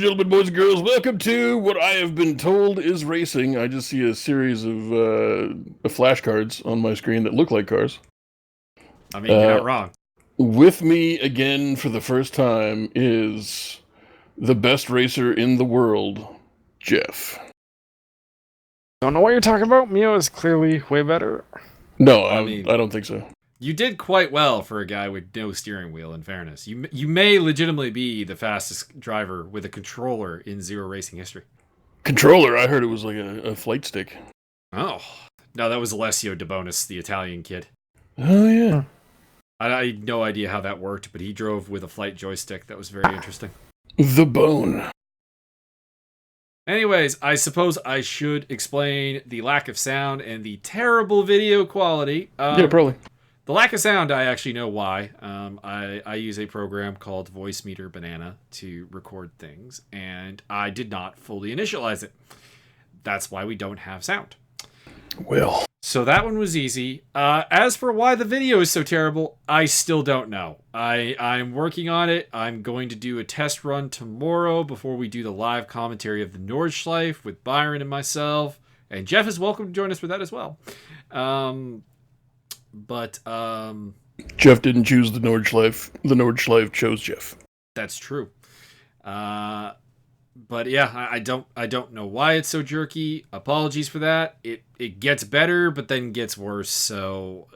and gentlemen, boys and girls, welcome to what I have been told is racing. I just see a series of flashcards on my screen that look like cars. I mean, you're not wrong. With me again for the first time is the best racer in the world, Jeff. Don't know what you're talking about. Mio is clearly way better. No, I don't think so. You did quite well for a guy with no steering wheel, in fairness. You may legitimately be the fastest driver with a controller in zero racing history. Controller? I heard it was like a flight stick. Oh. No, that was Alessio De Bonis, the Italian kid. Oh, yeah. I had no idea how that worked, but he drove with a flight joystick. That was very interesting. The bone. Anyways, I suppose I should explain the lack of sound and the terrible video quality. Yeah, probably. The lack of sound, I actually know why. I use a program called Voice Meter Banana to record things, and I did not fully initialize it. That's why we don't have sound. Well. So that one was easy. As for why the video is so terrible, I still don't know. I'm working on it. I'm going to do a test run tomorrow before we do the live commentary of the Nordschleife with Byron and myself. And Jeff is welcome to join us for that as well. Jeff didn't choose the Nordschleife. The Nordschleife chose Jeff. That's true. But yeah, I don't know why it's so jerky. Apologies for that. It gets better, but then gets worse. So,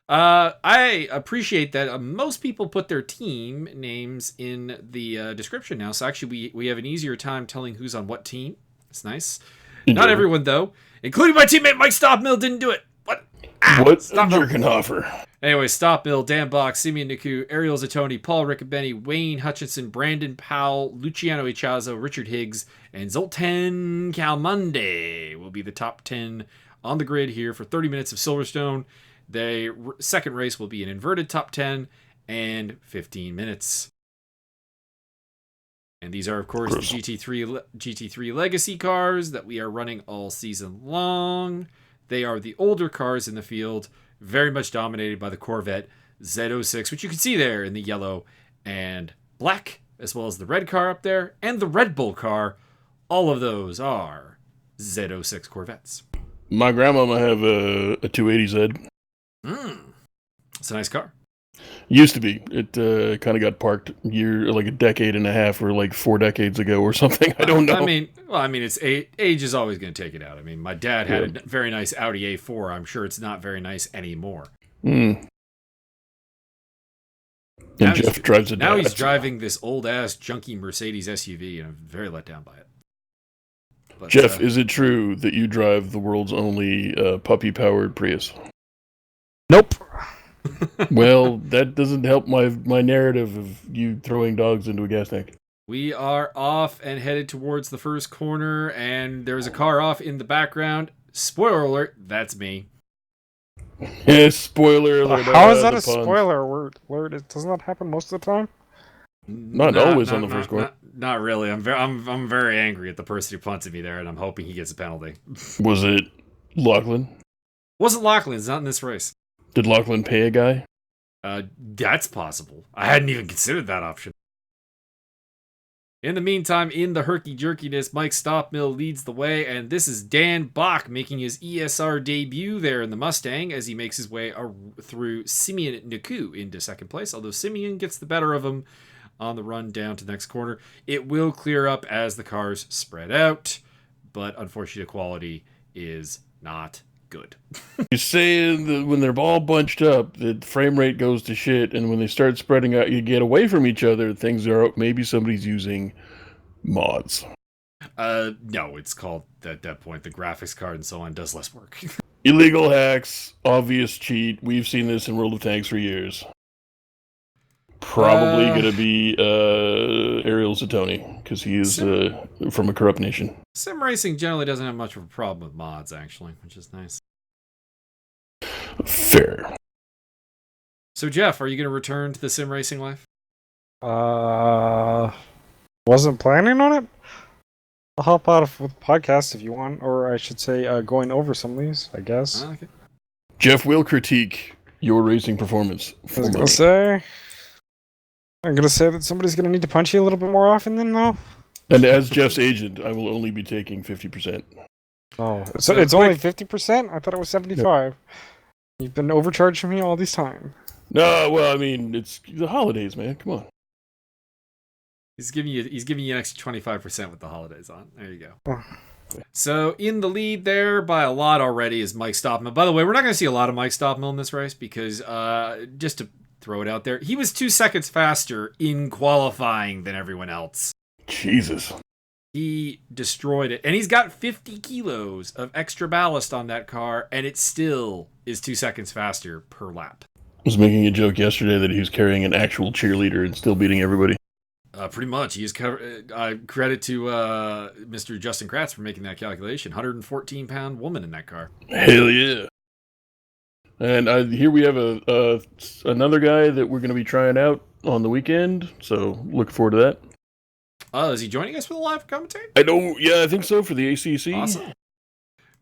I appreciate that most people put their team names in the description now. So actually, we have an easier time telling who's on what team. It's nice. Not everyone though, including my teammate Mike Stofmeel, didn't do it. What? Jerkenhofer. Anyway, Stofmeel, Dan Bock, Simeon Niku, Ariel Zatoni, Paul Riccobeni, Wayne Hutchinson, Brandon Powell, Luciano Ichazo, Richard Higgs, and Zoltan Calmonde will be the top 10 on the grid here for 30 minutes of Silverstone. The second race will be an inverted top 10 and 15 minutes. And these are, of course, the GT3 Legacy cars that we are running all season long. They are the older cars in the field, very much dominated by the Corvette Z06, which you can see there in the yellow and black, as well as the red car up there, and the Red Bull car. All of those are Z06 Corvettes. My grandmama have a 280Z. It's a nice car. Used to be. It kind of got parked like a decade and a half or like 4 decades ago or something. I don't know. I mean, it's age is always going to take it out. I mean, my dad had a very nice Audi A4. I'm sure it's not very nice anymore. And Jeff drives it. Now he's driving this old ass junky Mercedes SUV, and I'm very let down by it. But, Jeff, is it true that you drive the world's only puppy-powered Prius? Nope. Well, that doesn't help my narrative of you throwing dogs into a gas tank. We are off and headed towards the first corner, and there's a car off in the background. Spoiler alert, that's me. Spoiler alert. How is that a spoiler alert? Doesn't that happen most of the time? Not always on the first corner. Not really. I'm very angry at the person who punted me there, and I'm hoping he gets a penalty. Was it Lachlan? Wasn't Lachlan. It's not in this race. Did Lachlan pay a guy? That's possible. I hadn't even considered that option. In the meantime, in the herky-jerkiness, Mike Stofmeel leads the way, and this is Dan Bock making his ESR debut there in the Mustang as he makes his way through Simeon Niku into second place, although Simeon gets the better of him on the run down to the next corner. It will clear up as the cars spread out, but unfortunately the quality is not good. You're saying that when they're all bunched up, the frame rate goes to shit, and when they start spreading out, you get away from each other, things are, maybe somebody's using mods. No, it's called, at that point, the graphics card and so on does less work. Illegal hacks, obvious cheat. We've seen this in World of Tanks for years. Probably going to be Ariel Zatoni, because he is from a corrupt nation. Sim racing generally doesn't have much of a problem with mods, actually, which is nice. Fair. So, Jeff, are you going to return to the sim racing life? Wasn't planning on it. I'll help out with the podcast if you want, or I should say going over some of these, I guess. Okay. Jeff will critique your racing performance. I was going to say... I'm gonna say that somebody's gonna need to punch you a little bit more often than though. And as Jeff's agent, I will only be taking 50%. Oh, so it's only 50%? I thought it was 75. You've been overcharging me all this time. No, well, I mean, it's the holidays, man. Come on. He's giving you an extra 25% with the holidays on. There you go. Oh. So in the lead there by a lot already is Mike Stofmeel. By the way, we're not going to see a lot of Mike Stofmeel in this race because just to throw it out there, he was 2 seconds faster in qualifying than everyone else. Jesus. He destroyed it. And he's got 50 kilos of extra ballast on that car, and it still is 2 seconds faster per lap. I was making a joke yesterday that he was carrying an actual cheerleader and still beating everybody. Pretty much. He is credit to Mr. Justin Kratz for making that calculation. 114-pound woman in that car. Hell yeah. And here we have another guy that we're going to be trying out on the weekend, so look forward to that. Is he joining us for the live commentary? I think so, for the ACC. Awesome.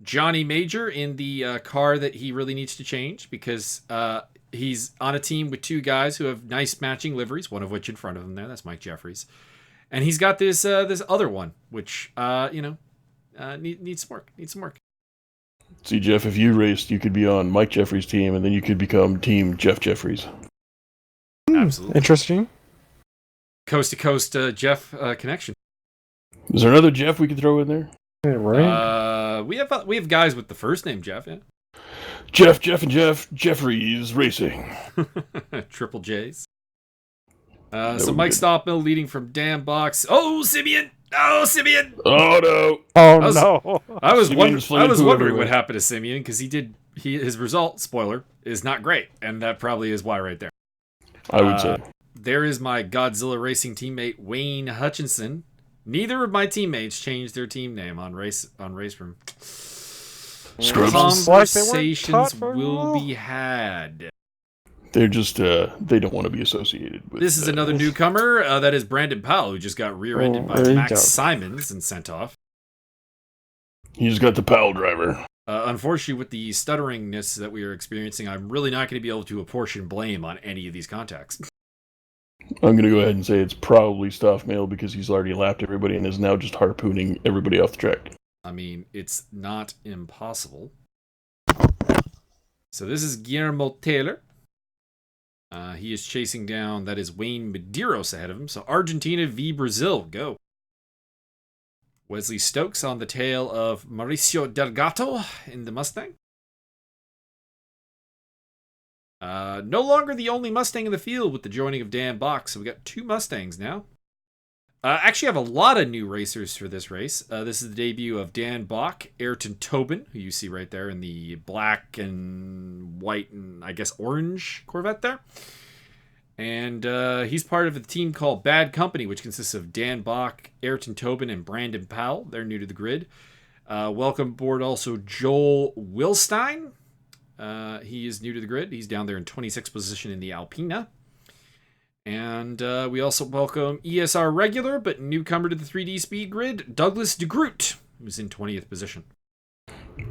Johnny Major in the car that he really needs to change because he's on a team with 2 guys who have nice matching liveries, one of which in front of him there. That's Mike Jeffries. And he's got this other one, which, needs some work. See, Jeff, if you raced, you could be on Mike Jeffries' team, and then you could become Team Jeff Jeffries. Absolutely. Interesting. Coast to coast Jeff connection. Is there another Jeff we could throw in there? Yeah, right. We have guys with the first name Jeff, yeah. Jeff, and Jeffries Racing. Triple J's. So Mike Stofmeel leading from Dan Bock. Oh, Simeon! Oh, Simeon! Oh, no. Oh, no. I was wondering what happened to Simeon because his result, spoiler, is not great. And that probably is why right there. I would say. There is my Godzilla Racing teammate, Wayne Hutchinson. Neither of my teammates changed their team name on Raceroom. Scrubs. Conversations will be had. They're just, they don't want to be associated with... This is another newcomer. That is Brandon Powell, who just got rear-ended by Max Simons and sent off. He's got the Powell driver. Unfortunately, with the stutteringness that we are experiencing, I'm really not going to be able to apportion blame on any of these contacts. I'm going to go ahead and say it's probably Stofmeel because he's already lapped everybody and is now just harpooning everybody off the track. I mean, it's not impossible. So this is Guillermo Taylor. He is chasing down, that is Wayne Medeiros ahead of him. So Argentina v Brazil, go. Wesley Stokes on the tail of Mauricio Delgado in the Mustang. No longer the only Mustang in the field with the joining of Dan Bock. So we got 2 Mustangs now. Actually, I have a lot of new racers for this race. This is the debut of Dan Bock, Ayrton Tobin, who you see right there in the black and white and I guess orange Corvette there. And he's part of a team called Bad Company, which consists of Dan Bock, Ayrton Tobin, and Brandon Powell. They're new to the grid. Welcome aboard also Joel Wilstein. He is new to the grid. He's down there in 26th position in the Alpina. And we also welcome ESR regular, but newcomer to the 3D speed grid, Douglas de Groot, who's in 20th position.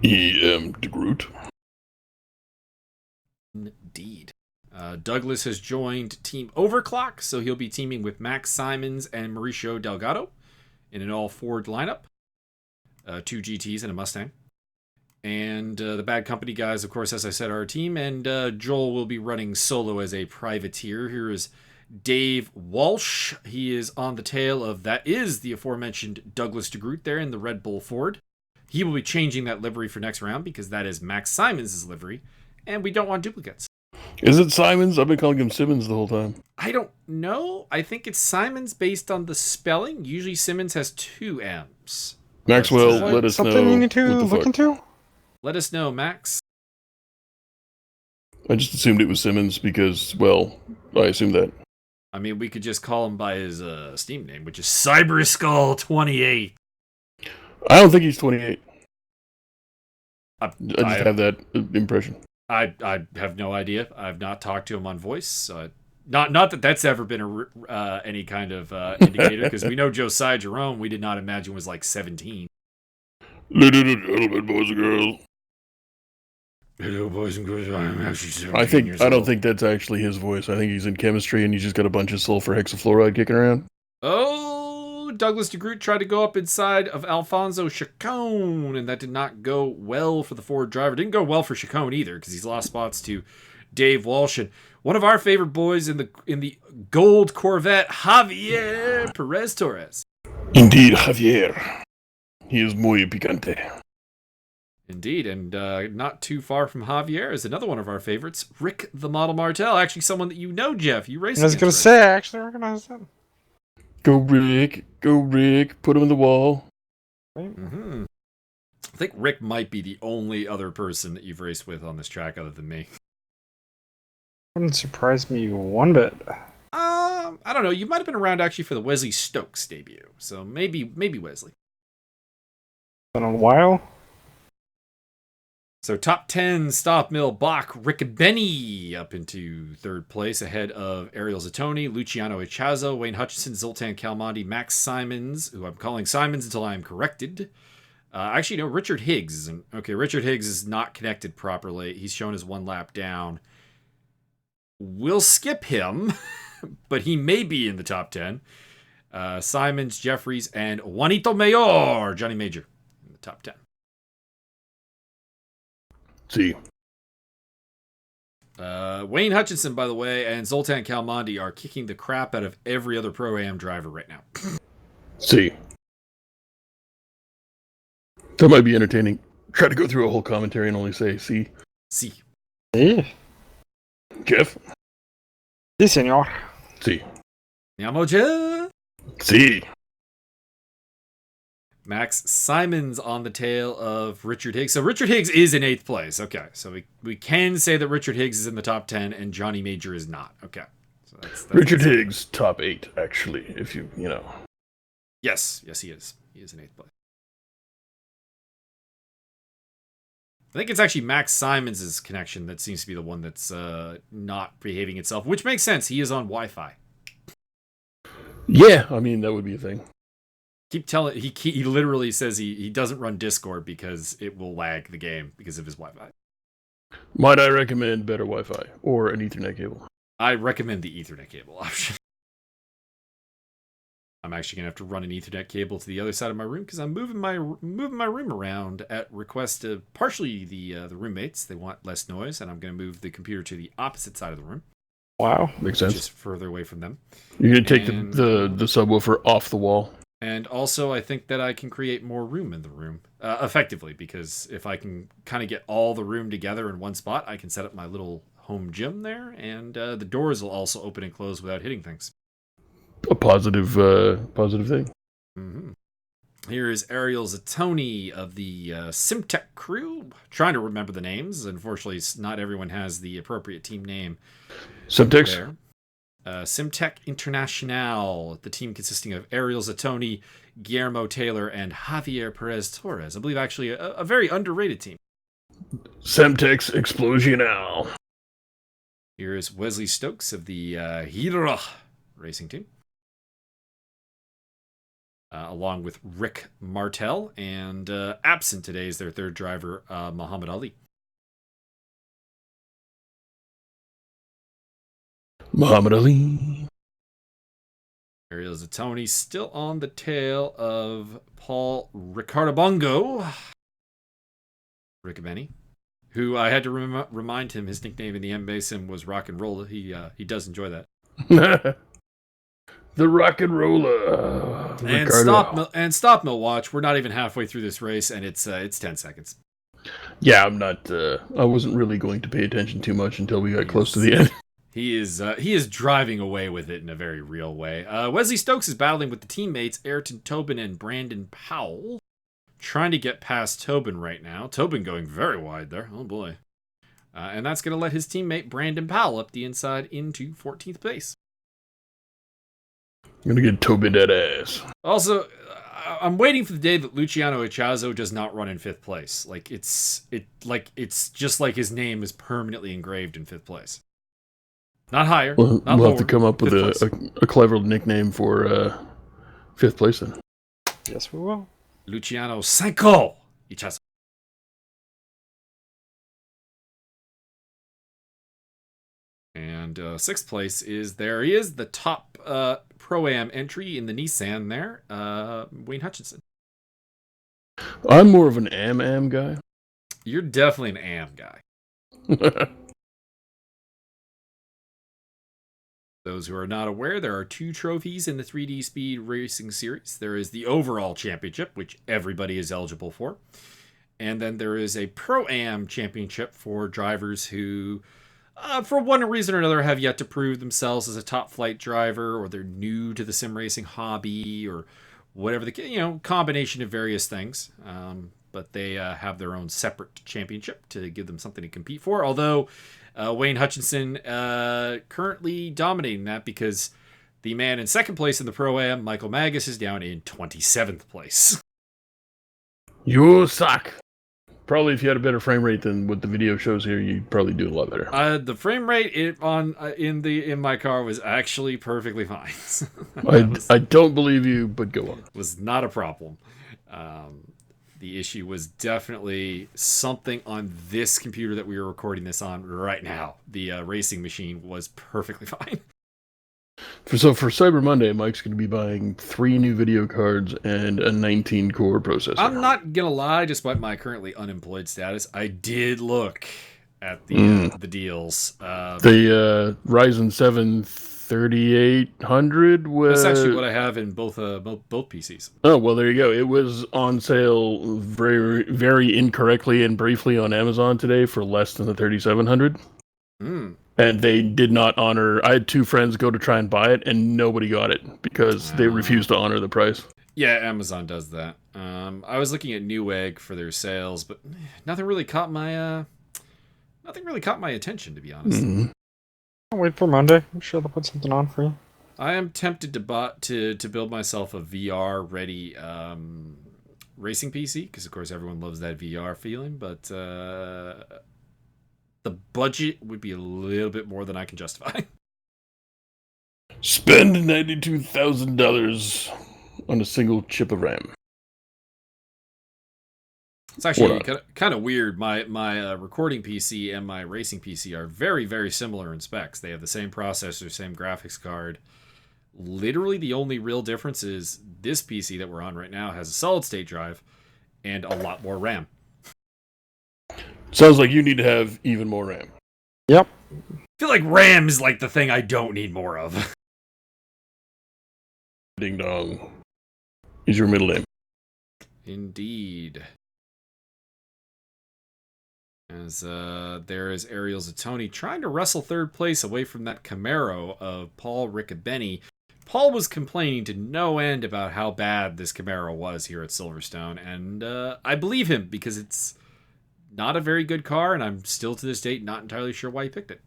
E.M. de Groot. Indeed. Douglas has joined Team Overclock, so he'll be teaming with Max Simons and Mauricio Delgado in an all-Ford lineup. 2 GTs and a Mustang. And the Bad Company guys, of course, as I said, are our team. And Joel will be running solo as a privateer. Here is Dave Walsh. He is on the tail of, that is the aforementioned Douglas de Groot there in the Red Bull Ford. He will be changing that livery for next round because that is Max Simons' livery. And we don't want duplicates. Is it Simons? I've been calling him Simmons the whole time. I don't know. I think it's Simons based on the spelling. Usually Simmons has 2 M's. Maxwell, let us know. Something you need to look into? Let us know, Max. I just assumed it was Simmons because, well, I assumed that. I mean, we could just call him by his Steam name, which is Cyberskull28. I don't think he's 28. I just have that impression. I have no idea. I've not talked to him on voice. Not that that's ever been any kind of indicator, because we know Josiah Jerome, we did not imagine was like 17. Ladies and gentlemen, boys and girls. Hello, boys and girls. I'm actually 17 I think years I don't old. think that's actually his voice. I think he's in chemistry and he's just got a bunch of sulfur hexafluoride kicking around. Oh, Douglas DeGroot tried to go up inside of Alfonso Chacon, and that did not go well for the Ford driver. Didn't go well for Chacon either, because he's lost spots to Dave Walsh. And one of our favorite boys in the gold Corvette, Javier Perez Torres. Indeed, Javier. He is muy picante. Indeed, and not too far from Javier is another one of our favorites, Rick the Model Martel. Actually, someone that you know, Jeff. You race I was against gonna Rick. say, I actually recognize that. Go Rick, put him in the wall. Right? Mm-hmm. I think Rick might be the only other person that you've raced with on this track other than me. Wouldn't surprise me one bit. I don't know. You might have been around actually for the Wesley Stokes debut, so maybe Wesley. Been a while. So top 10, Stofmeel, Bock, Rick Benny up into third place ahead of Ariel Zatoni, Luciano Echazo, Wayne Hutchinson, Zoltan Calmandi, Max Simons, who I'm calling Simons until I am corrected. Actually, no, Richard Higgs isn't. Okay, Richard Higgs is not connected properly. He's shown as one lap down. We'll skip him, but he may be in the top 10. Simons, Jeffries, and Juanito Mayor, Johnny Major, in the top 10. See. Wayne Hutchinson, by the way, and Zoltan Calmandi are kicking the crap out of every other Pro-Am driver right now. See. That might be entertaining. Try to go through a whole commentary and only say, see. See. Sí. Jeff? Sí, senor. See. Yamoja. See. Max Simons on the tail of Richard Higgs. So Richard Higgs is in 8th place. Okay, so we can say that Richard Higgs is in the top 10 and Johnny Major is not. Okay. So that's Richard Higgs, top 8, actually, if you know. Yes, he is. He is in 8th place. I think it's actually Max Simons' connection that seems to be the one that's not behaving itself, which makes sense. He is on Wi-Fi. Yeah, I mean, that would be a thing. Keep telling he literally says he doesn't run Discord because it will lag the game because of his Wi-Fi. Might I recommend better Wi-Fi or an Ethernet cable? I recommend the Ethernet cable option. I'm actually gonna have to run an Ethernet cable to the other side of my room because I'm moving my room around at request of partially the roommates. They want less noise, and I'm gonna move the computer to the opposite side of the room. Wow, makes sense. Just further away from them. You're gonna take the subwoofer off the wall. And also, I think that I can create more room in the room effectively, because if I can kind of get all the room together in one spot, I can set up my little home gym there, and the doors will also open and close without hitting things. A positive thing. Mm-hmm. Here is Ariel Zatoni of the Simtech crew. Trying to remember the names. Unfortunately, not everyone has the appropriate team name. Simtex? Simtech International, the team consisting of Ariel Zatoni, Guillermo Taylor, and Javier Perez Torres. I believe actually a very underrated team. Semtex Explosional. Here is Wesley Stokes of the Hira racing team. Along with Rick Martel, and absent today is their third driver, Muhammad Ali. Muhammad Ali. Ariel Zatoni still on the tail of Paul Ricardabongo. Riccabeni, who I had to remind him his nickname in the NBA sim was Rock and Roller. He does enjoy that. The Rock and Roller. And Stofmeel watch. We're not even halfway through this race, and it's 10 seconds. Yeah, I'm not. I wasn't really going to pay attention too much until we got close to the end. He is driving away with it in a very real way. Wesley Stokes is battling with the teammates Ayrton Tobin and Brandon Powell, trying to get past Tobin right now. Tobin going very wide there. Oh boy. And that's going to let his teammate Brandon Powell up the inside into 14th place. I'm gonna get Tobin that ass. Also, I'm waiting for the day that Luciano Echazo does not run in 5th place. It's just like his name is permanently engraved in 5th place. Not higher. We'll lower, have to come up with a clever nickname for 5th place then. Yes, we will. Luciano Cinco Echazo. And sixth place is the top Pro-Am entry in the Nissan there, Wayne Hutchinson. I'm more of an am guy. You're definitely an AM guy. Those who are not aware, there are 2 trophies in the 3D Speed Racing Series. There is the overall championship, which everybody is eligible for. And then there is a Pro-Am championship for drivers who, for one reason or another, have yet to prove themselves as a top flight driver, or they're new to the sim racing hobby, or whatever the combination of various things. But they have their own separate championship to give them something to compete for. Although Wayne Hutchinson currently dominating that, because the man in second place in the Pro-Am, Michael Magas, is down in 27th place. You suck. Probably if you had a better frame rate than what the video shows here, you'd probably do a lot better. The frame rate in my car was actually perfectly fine. I don't believe you, but go on. Was not a problem. The issue was definitely something on this computer that we were recording this on right now. The racing machine was perfectly fine. For Cyber Monday, Mike's going to be buying 3 new video cards and a 19-core processor. I'm not gonna lie, despite my currently unemployed status, I did look at the deals. The Ryzen 7 3800 was... That's actually what I have in both PCs. Oh, well, there you go. It was on sale very, very incorrectly and briefly on Amazon today for less than the 3700. And they did not honor... I had 2 friends go to try and buy it, and nobody got it because they refused to honor the price. Yeah, Amazon does that. I was looking at Newegg for their sales, but nothing really caught my attention, to be honest. I'll wait for Monday. I'm sure they'll put something on for you. I am tempted to build myself a VR ready racing PC, because of course everyone loves that VR feeling, but the budget would be a little bit more than I can justify. Spend $92,000 on a single chip of RAM. It's actually kind of weird. My recording PC and my racing PC are very, very similar in specs. They have the same processor, same graphics card. Literally the only real difference is this PC that we're on right now has a solid-state drive and a lot more RAM. Sounds like you need to have even more RAM. Yep. I feel like RAM is like the thing I don't need more of. Ding dong is your middle name. Indeed. As there is Ariel Zatoni trying to wrestle third place away from that Camaro of Paul Riccobeni. Paul was complaining to no end about how bad this Camaro was here at Silverstone, and I believe him, because it's not a very good car, and I'm still to this date not entirely sure why he picked it.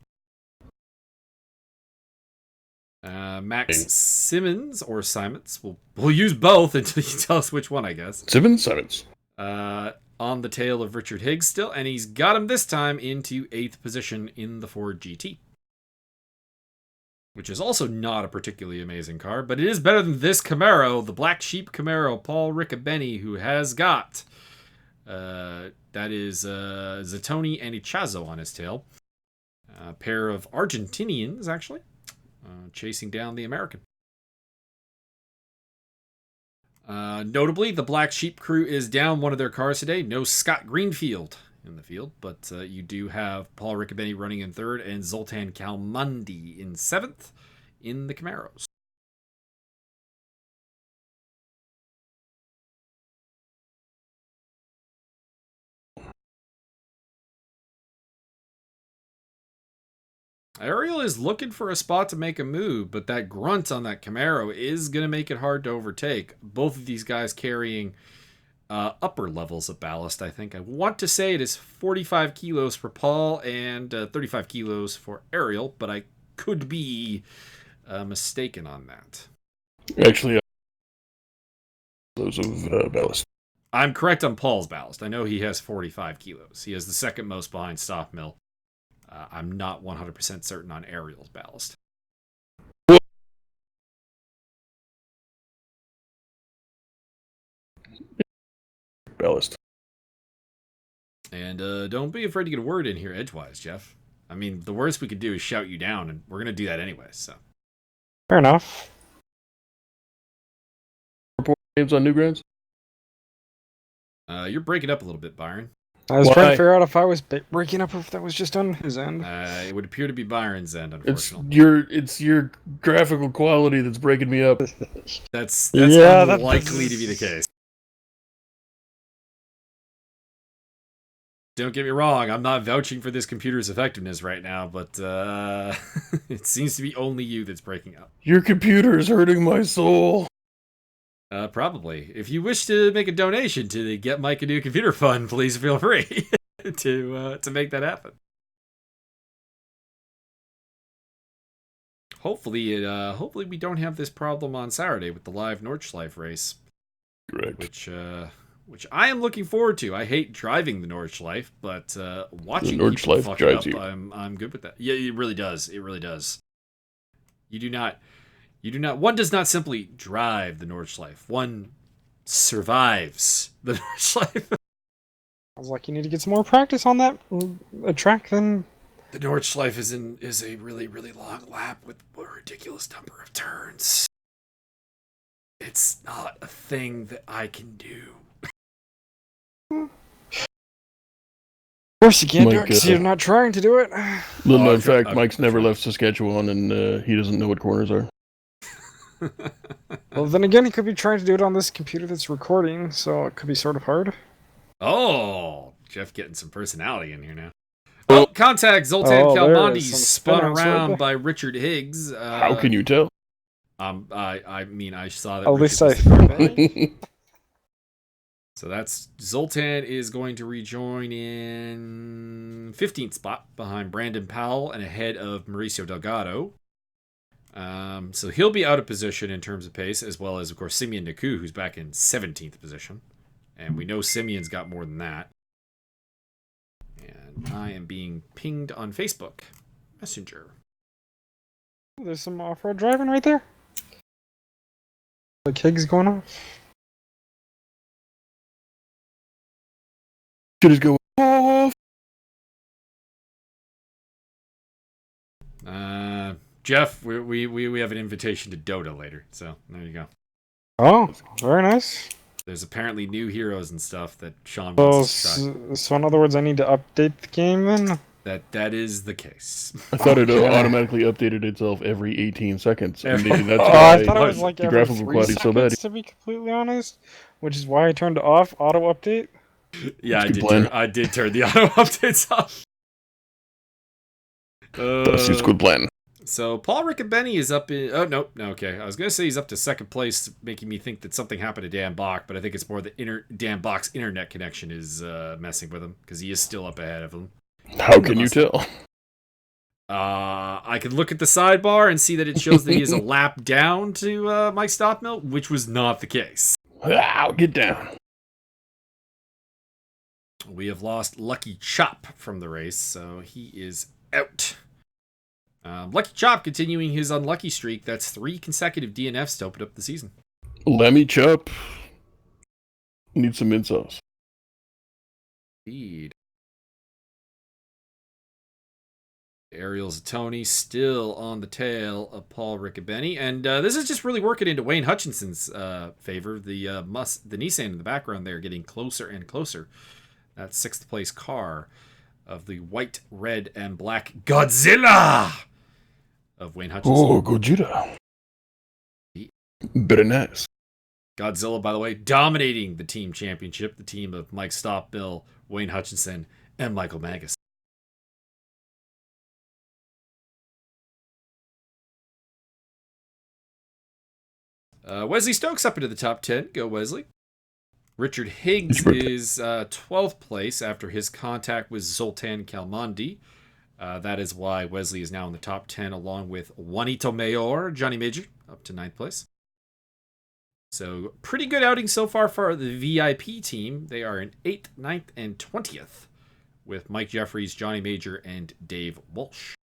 Max Simmons, or Simons, we'll use both until you tell us which one, I guess. Simons. On the tail of Richard Higgs still, and he's got him this time into 8th position in the Ford GT. Which is also not a particularly amazing car, but it is better than this Camaro, the Black Sheep Camaro, Paul Riccobeni, who has got... that is Zatoni and Ichazo on his tail. A pair of Argentinians, actually, chasing down the American. Notably, the Black Sheep crew is down one of their cars today. No Scott Greenfield in the field, but you do have Paul Riccobeni running in 3rd and Zoltan Kalmandi in 7th in the Camaros. Ariel is looking for a spot to make a move, but that grunt on that Camaro is going to make it hard to overtake. Both of these guys carrying upper levels of ballast, I think. I want to say it is 45 kilos for Paul and 35 kilos for Ariel, but I could be mistaken on that. Actually, those of ballast. I'm correct on Paul's ballast. I know he has 45 kilos. He has the second most behind Stofmeel. I'm not 100% certain on Ariel's ballast. Ballast. And don't be afraid to get a word in here edgewise, Jeff. I mean, the worst we could do is shout you down, and we're going to do that anyway, so. Fair enough. Games on Newgrounds? You're breaking up a little bit, Byron. I was trying to figure out if I was breaking up or if that was just on his end. It would appear to be Byron's end, unfortunately. It's your graphical quality that's breaking me up. That's unlikely to be the case. Don't get me wrong, I'm not vouching for this computer's effectiveness right now, but it seems to be only you that's breaking up. Your computer is hurting my soul. Probably. If you wish to make a donation to the Get Mike a New Computer Fund, please feel free to make that happen. Hopefully we don't have this problem on Saturday with the live Nordschleife race. Correct. Which I am looking forward to. I hate driving the Nordschleife, but watching the people Nordschleife fuck drives it up, you. I'm good with that. Yeah, it really does. It really does. One does not simply drive the Nordschleife. One survives the Nordschleife. I was like, you need to get some more practice on that track then. The Nordschleife is a really, really long lap with a ridiculous number of turns. It's not a thing that I can do. Of course you can't do it because you're not trying to do it. Little known fact, Mike's never left Saskatchewan and he doesn't know what corners are. Well, then again, he could be trying to do it on this computer that's recording, so it could be sort of hard. Oh, Jeff getting some personality in here now. Oh, contact Zoltan Kalmandi spun around by Richard Higgs. How can you tell? I mean, I saw that. At least I. So that's Zoltan is going to rejoin in 15th spot behind Brandon Powell and ahead of Mauricio Delgado. So he'll be out of position in terms of pace, as well as, of course, Simeon Naku, who's back in 17th position. And we know Simeon's got more than that. And I am being pinged on Facebook Messenger. There's some off-road driving right there. The keg's going off. Should just go off. Jeff, we have an invitation to Dota later, so there you go. Oh, very nice. There's apparently new heroes and stuff that Sean wants to try. So in other words, I need to update the game then? That is the case. I thought it automatically updated itself every 18 seconds. And maybe that's I thought it was like the every graphical 3 quality seconds, so bad. to be completely honest. Which is why I turned it off, auto update. Yeah, I did turn the auto updates off. That's a good plan. So Paul Riccobeni is up in... Oh, no, okay. I was going to say he's up to second place, making me think that something happened to Dan Bock, but I think it's more the Dan Bock's internet connection is messing with him, because he is still up ahead of him. How can you tell? I can look at the sidebar and see that it shows that he is a lap down to Mike Stofmeel, which was not the case. Wow, get down. We have lost Lucky Chop from the race, so he is out. Lucky Chop continuing his unlucky streak. That's 3 consecutive DNFs to open up the season. Lemmy Chop. Need some mint sauce. Indeed. Ariel Zatoni still on the tail of Paul Riccobeni, and this is just really working into Wayne Hutchinson's favor. The Nissan in the background there getting closer and closer. That 6th place car of the white, red, and black Godzilla of Wayne Hutchinson. Oh, Godzilla. Very nice. Godzilla, by the way, dominating the team championship, the team of Mike Stofmeel, Wayne Hutchinson, and Michael Magas. Wesley Stokes up into the top 10. Go, Wesley. Richard Higgs is 12th place after his contact with Zoltan Kalmandi. That is why Wesley is now in the top 10, along with Juanito Mayor, Johnny Major, up to 9th place. So, pretty good outing so far for the VIP team. They are in 8th, 9th, and 20th, with Mike Jeffries, Johnny Major, and Dave Walsh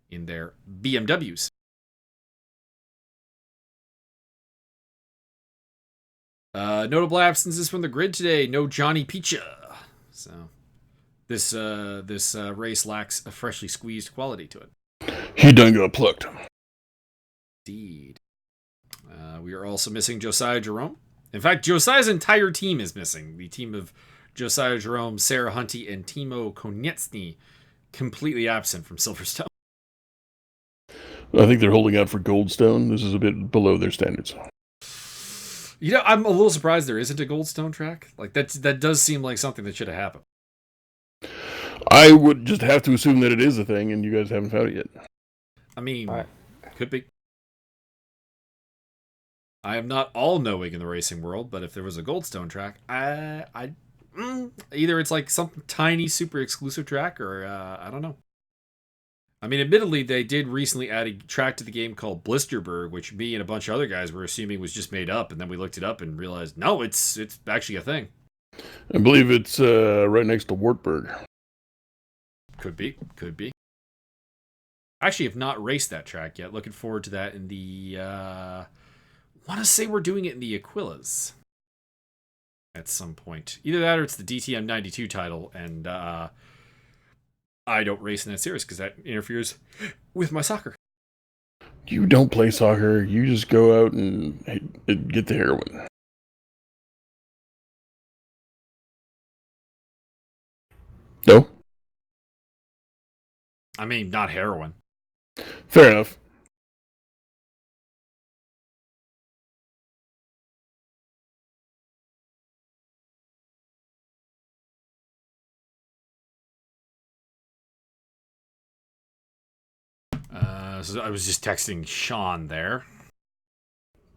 in their BMWs. Notable absences from the grid today. No Johnny Picha. So, This race lacks a freshly squeezed quality to it. He done got plucked. Indeed. We are also missing Josiah Jerome. In fact, Josiah's entire team is missing. The team of Josiah Jerome, Sarah Hunty, and Timo Konecny completely absent from Silverstone. I think they're holding out for Goldstone. This is a bit below their standards. You know, I'm a little surprised there isn't a Goldstone track. Like that does seem like something that should have happened. I would just have to assume that it is a thing, and you guys haven't found it yet. I mean, could be. I am not all-knowing in the racing world, but if there was a Goldstone track, either it's like some tiny, super exclusive track, or I don't know. I mean, admittedly, they did recently add a track to the game called Blisterberg, which me and a bunch of other guys were assuming was just made up, and then we looked it up and realized, no, it's actually a thing. I believe it's right next to Wartburg. Could be. Actually, have not raced that track yet. Looking forward to that in the... want to say we're doing it in the Aquilas at some point. Either that or it's the DTM 92 title, and I don't race in that series because that interferes with my soccer. You don't play soccer. You just go out and get the heroin. No? I mean, not heroin. Fair enough. So I was just texting Sean there.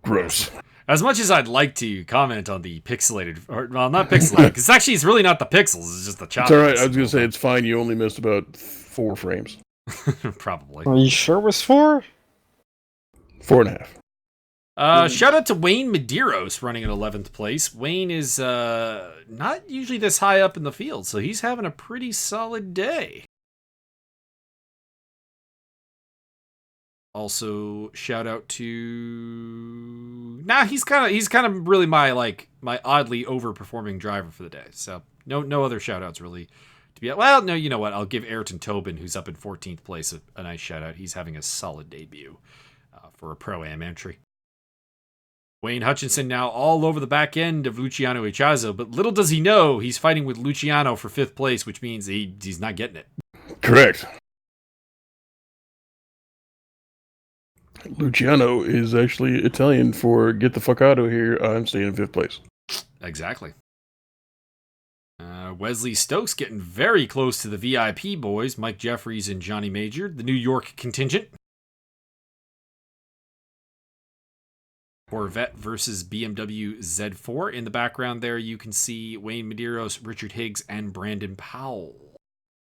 Gross. As much as I'd like to comment on the pixelated, or well, not pixelated, because actually it's really not the pixels, it's just the chop. It's alright, I was going to say it's fine, you only missed about 4 frames. Probably. Are you sure it was 4? 4.5. Shout out to Wayne Medeiros running in 11th place. Wayne is not usually this high up in the field, so he's having a pretty solid day. Also, shout out to... he's kind of really my oddly overperforming driver for the day. So no other shout outs really to be... Well, no, you know what? I'll give Ayrton Tobin, who's up in 14th place, a nice shout out. He's having a solid debut for a Pro-Am entry. Wayne Hutchinson now all over the back end of Luciano Ichazo, but little does he know he's fighting with Luciano for 5th place, which means he's not getting it. Correct. Luciano is actually Italian for get the fuck out of here, I'm staying in 5th place. Exactly. Wesley Stokes getting very close to the VIP boys, Mike Jeffries and Johnny Major, the New York contingent. Corvette versus BMW Z4. In the background there, you can see Wayne Medeiros, Richard Higgs, and Brandon Powell.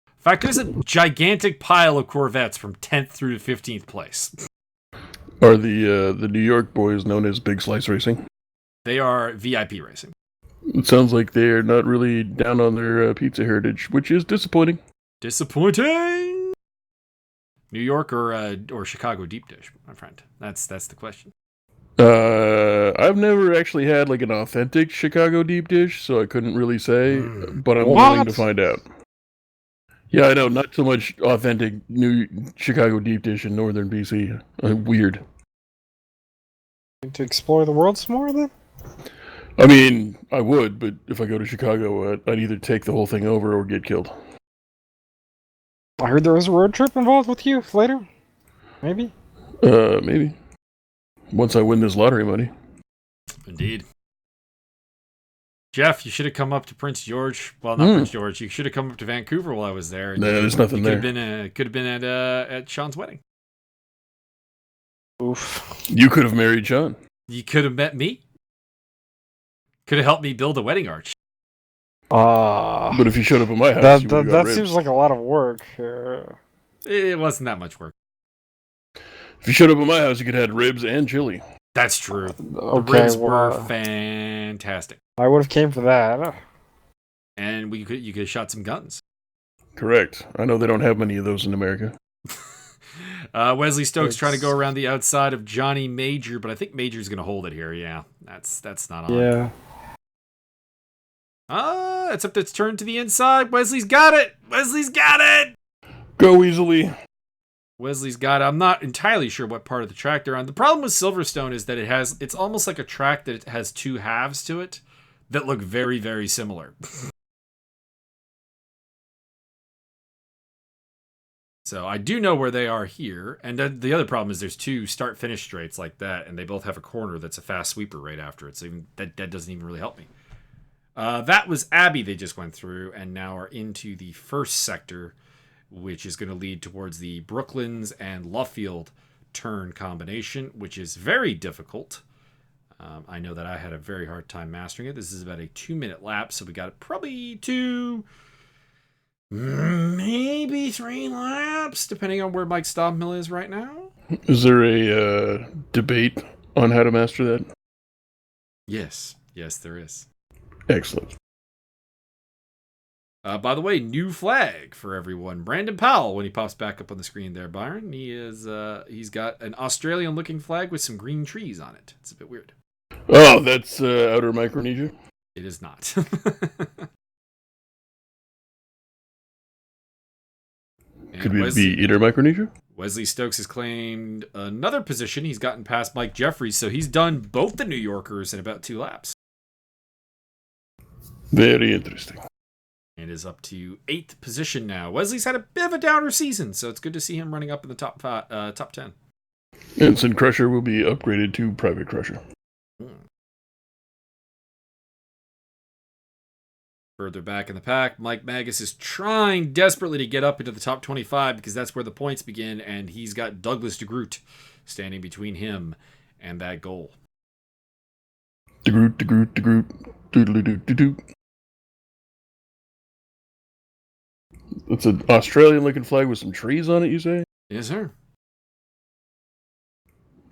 In fact, there's a gigantic pile of Corvettes from 10th through to 15th place. Are the New York boys known as Big Slice Racing? They are VIP racing. It sounds like they're not really down on their pizza heritage, which is disappointing. Disappointing! New York or Chicago deep dish, my friend? That's the question. I've never actually had like an authentic Chicago deep dish, so I couldn't really say, but I'm willing to find out. Yeah, I know, not so much authentic new Chicago deep dish in northern BC. Weird. To explore the world some more, then? I mean, I would, but if I go to Chicago, I'd either take the whole thing over or get killed. I heard there was a road trip involved with you later. Maybe? Maybe. Once I win this lottery money. Indeed. Jeff, you should have come up to Prince George. Well, not Prince George. You should have come up to Vancouver while I was there. No, there's nothing there. Could have been at Sean's wedding. Oof. You could have married Sean. You could have met me. Could have helped me build a wedding arch. But if you showed up at my house, that seems like a lot of work. It wasn't that much work. If you showed up at my house, you could have had ribs and chili. That's true. Okay, the ribs were fantastic. I would have came for that. And you could have shot some guns. Correct. I know they don't have many of those in America. Wesley Stokes trying to go around the outside of Johnny Major, but I think Major's going to hold it here. Yeah, that's not on. Yeah. except it's turned to the inside. Wesley's got it. Wesley's got it. Go easily. Wesley's got it. I'm not entirely sure what part of the track they're on. The problem with Silverstone is that it's almost like a track that has two halves to it that look very, very similar. So I do know where they are here. And then the other problem is there's two start-finish straights like that, and they both have a corner that's a fast sweeper right after it. So even, that doesn't even really help me. That was Abbey they just went through, and now are into the first sector, which is going to lead towards the Brooklands and Luffield turn combination, which is very difficult. I know that I had a very hard time mastering it. This is about a 2-minute lap, so we got probably 2, maybe 3 laps, depending on where Mike Stofmeel is right now. Is there a debate on how to master that? Yes, there is. Excellent. By the way, new flag for everyone. Brandon Powell, when he pops back up on the screen there, Byron, he's got an Australian-looking flag with some green trees on it. It's a bit weird. Oh, that's Outer Micronesia? It is not. Could it be Inner Micronesia? Wesley Stokes has claimed another position. He's gotten past Mike Jeffries, so he's done both the New Yorkers in about 2 laps. Very interesting. And is up to 8th position now. Wesley's had a bit of a downer season, so it's good to see him running up in the top 10. Ensign Crusher will be upgraded to Private Crusher. Further back in the pack, Mike Magas is trying desperately to get up into the top 25 because that's where the points begin, and he's got Douglas de Groot standing between him and that goal. De Groot, doodle-doo-doo-doo. It's an Australian-looking flag with some trees on it, you say? Yes, sir.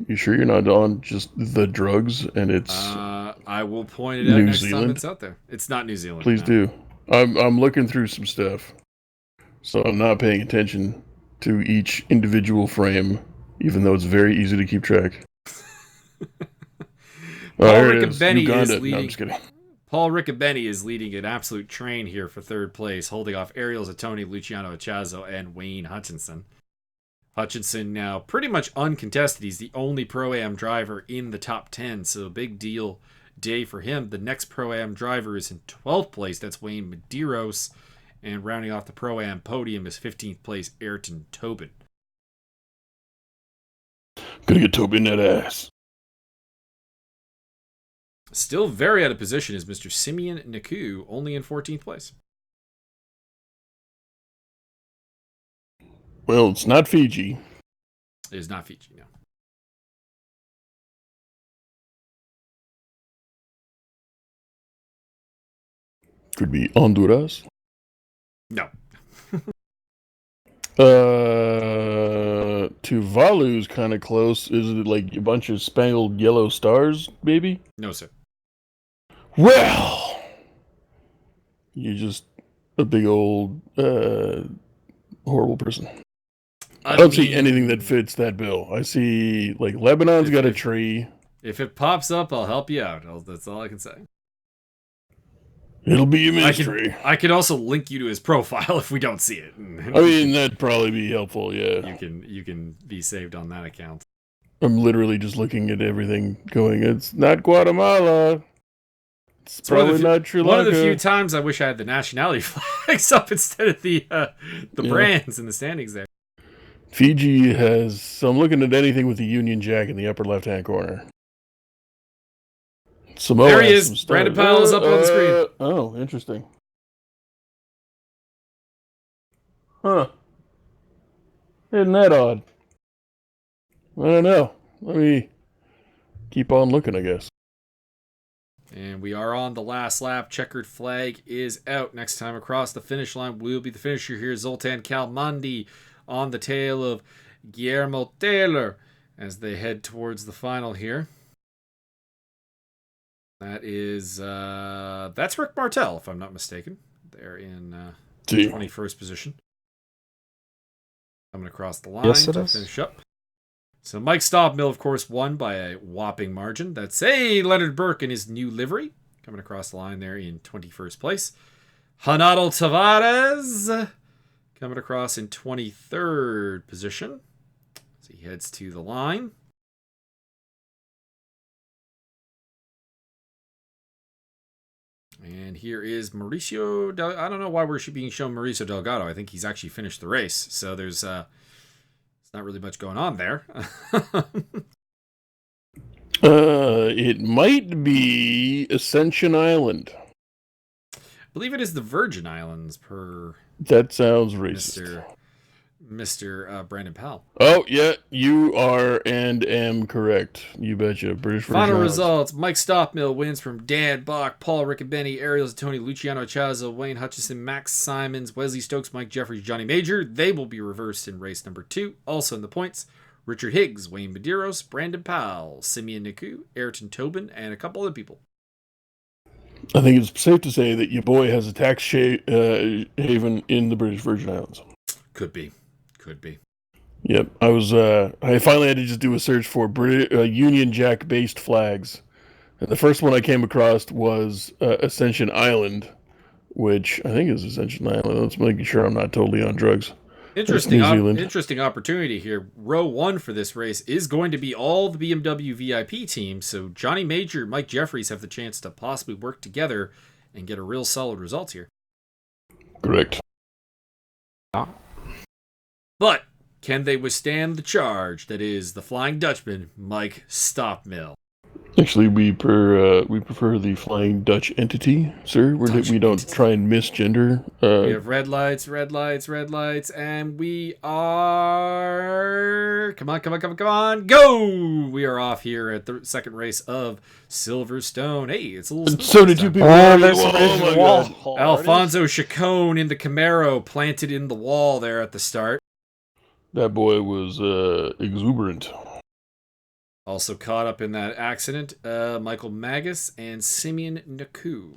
You sure you're not on just the drugs and it's I will point it out next time it's out there. It's not New Zealand. Please do. I'm looking through some stuff, so I'm not paying attention to each individual frame, even though it's very easy to keep track. Paul Riccobeni is leading. No, I'm just kidding. Paul Riccobeni is leading an absolute train here for 3rd place, holding off Ariel Zattoni, Luciano Achazzo, and Wayne Hutchinson. Hutchinson now pretty much uncontested. He's the only Pro-Am driver in the top 10, so big deal day for him. The next Pro-Am driver is in 12th place. That's Wayne Medeiros. And rounding off the Pro-Am podium is 15th place Ayrton Tobin. Gonna get Tobin that ass. Still very out of position is Mr. Simeon Naku, only in 14th place. Well, it's not Fiji. It is not Fiji, no. Could be Honduras. No. Tuvalu's kind of close. Is it like a bunch of spangled yellow stars, maybe? No, sir. Well, you're just a big old horrible person. I don't see anything that fits that bill. I see, like, Lebanon's got a tree. If it pops up, I'll help you out. That's all I can say. It'll be a mystery. I could also link you to his profile if we don't see it. I mean, that'd probably be helpful, yeah. You can be saved on that account. I'm literally just looking at everything going, it's not Guatemala. It's probably not Sri Lanka. One of the few times I wish I had the nationality flags up instead of the brands in the standings there. Fiji has, so I'm looking at anything with the Union Jack in the upper left-hand corner. Samoa there he is. Brandon Powell is up on the screen. Oh, interesting. Huh. Isn't that odd? I don't know. Let me keep on looking, I guess. And we are on the last lap. Checkered flag is out. Next time across the finish line will be the finisher here. Zoltan Kalmandi on the tail of Guillermo Taylor as they head towards the final here. That is, that's Rick Martel, if I'm not mistaken. They're in 21st position. Coming across the line to finish up. So Mike Stofmeel, of course, won by a whopping margin. That's Leonard Burke in his new livery. Coming across the line there in 21st place. Hanato Tavares coming across in 23rd position as he heads to the line. And here is Mauricio. I don't know why we're being shown Mauricio Delgado. I think he's actually finished the race. So there's it's not really much going on there. It might be Ascension Island. I believe it is the Virgin Islands per That sounds racist. Mr. Brandon Powell. Oh, yeah, you are and am correct. You betcha. British Virgin Final Islands. results. Mike Stofmeel wins from Dan Bock, Paul Riccobeni, Ariel Zatoni, Luciano Chazo, Wayne Hutchison, Max Simons, Wesley Stokes, Mike Jeffries, Johnny Major. They will be reversed in race number 2. Also in the points, Richard Higgs, Wayne Medeiros, Brandon Powell, Simeon Niku, Ayrton Tobin, and a couple other people. I think it's safe to say that your boy has a tax haven in the British Virgin Islands. Could be. Yep. I finally had to just do a search for Union Jack based flags. And the first one I came across was Ascension Island, which I think is Ascension Island. Let's make sure I'm not totally on drugs. Interesting opportunity here. Row 1 for this race is going to be all the BMW VIP teams. So Johnny Major, Mike Jeffries have the chance to possibly work together and get a real solid result here. Correct. But can they withstand the charge that is the Flying Dutchman, Mike Stofmeel? Actually, we prefer the Flying Dutch entity, sir. We don't try and misgender. We have red lights, and we are... Come on, go! We are off here at the second race of Silverstone. Hey, it's a little... So did you people... Oh my God. Alfonso Chacon in the Camaro planted in the wall there at the start. That boy was exuberant. Also caught up in that accident, Michael Magas and Simeon Niku.